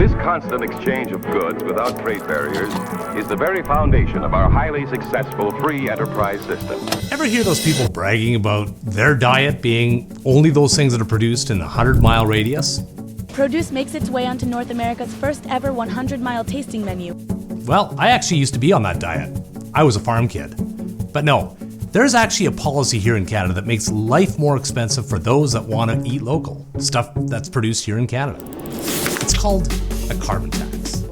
This constant exchange of goods without trade barriers is the very foundation of our highly successful free enterprise system. Ever hear those people bragging about their diet being only those things that are produced in a 100-mile radius? Produce makes its way onto North America's first ever 100-mile tasting menu. Well, I actually used to be on that diet. I was a farm kid. But no, there's actually a policy here in Canada that makes life more expensive for those that want to eat local, stuff that's produced here in Canada. It's called a carbon tax,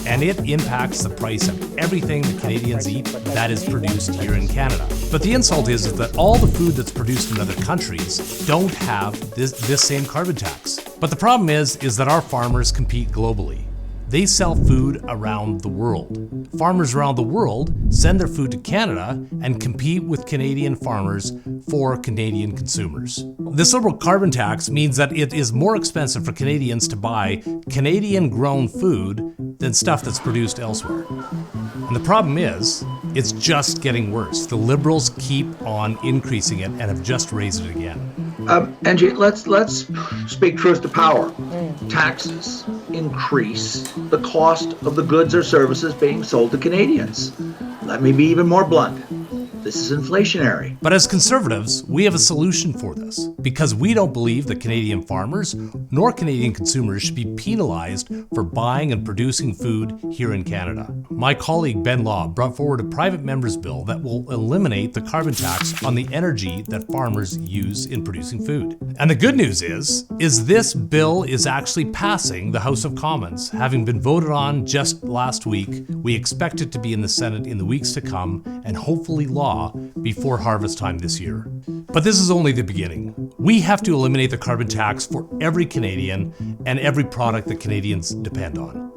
and it impacts the price of everything that Canadians eat that is produced here in Canada. But the insult is that all the food that's produced in other countries don't have this same carbon tax. But the problem is that our farmers compete globally. They sell food around the world. Farmers around the world send their food to Canada and compete with Canadian farmers for Canadian consumers. This liberal carbon tax means that it is more expensive for Canadians to buy Canadian-grown food than stuff that's produced elsewhere. And the problem is, it's just getting worse. The Liberals keep on increasing it and have just raised it again. Angie, let's speak truth to power. Taxes increase the cost of the goods or services being sold to Canadians. Let me be even more blunt. This is inflationary. But as Conservatives, we have a solution for this, because we don't believe that Canadian farmers nor Canadian consumers should be penalized for buying and producing food here in Canada. My colleague Ben Law brought forward a private member's bill that will eliminate the carbon tax on the energy that farmers use in producing food. And the good news is this bill is actually passing the House of Commons. Having been voted on just last week, we expect it to be in the Senate in the weeks to come and hopefully law before harvest time this year. But this is only the beginning. We have to eliminate the carbon tax for every Canadian and every product that Canadians depend on.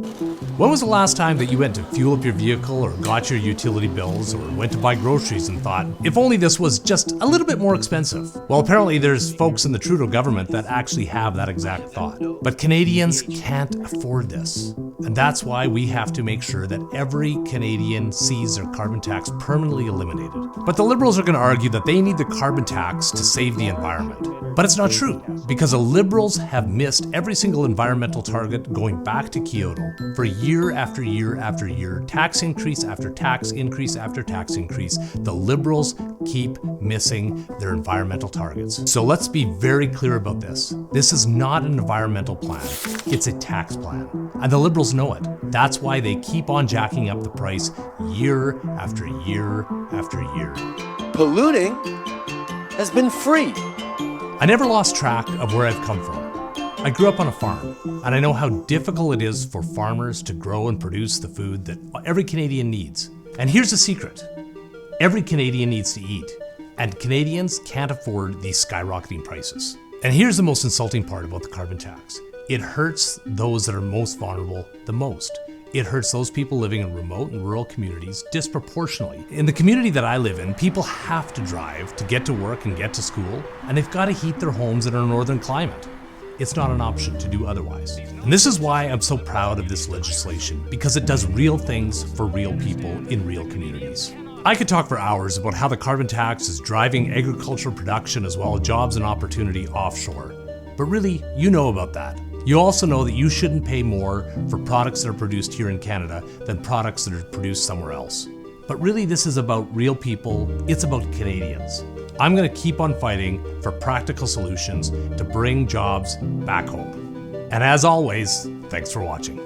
When was the last time that you went to fuel up your vehicle or got your utility bills or went to buy groceries and thought, if only this was just a little bit more expensive? Well, apparently there's folks in the Trudeau government that actually have that exact thought. But Canadians can't afford this. And that's why we have to make sure that every Canadian sees their carbon tax permanently eliminated. But the Liberals are going to argue that they need the carbon tax to save the environment. But it's not true, because the Liberals have missed every single environmental target going back to Kyoto for year after year after year, tax increase after tax increase after tax increase. The Liberals keep missing their environmental targets. So let's be very clear about this. This is not an environmental plan, it's a tax plan. And the Liberals know it. That's why they keep on jacking up the price year after year after year. Polluting has been free. I never lost track of where I've come from. I grew up on a farm, and I know how difficult it is for farmers to grow and produce the food that every Canadian needs. And here's the secret. Every Canadian needs to eat, and Canadians can't afford these skyrocketing prices. And here's the most insulting part about the carbon tax. It hurts those that are most vulnerable the most. It hurts those people living in remote and rural communities disproportionately. In the community that I live in, people have to drive to get to work and get to school, and they've got to heat their homes in a northern climate. It's not an option to do otherwise. And this is why I'm so proud of this legislation, because it does real things for real people in real communities. I could talk for hours about how the carbon tax is driving agricultural production as well as jobs and opportunity offshore. But really, you know about that. You also know that you shouldn't pay more for products that are produced here in Canada than products that are produced somewhere else. But really, this is about real people. It's about Canadians. I'm going to keep on fighting for practical solutions to bring jobs back home. And as always, thanks for watching.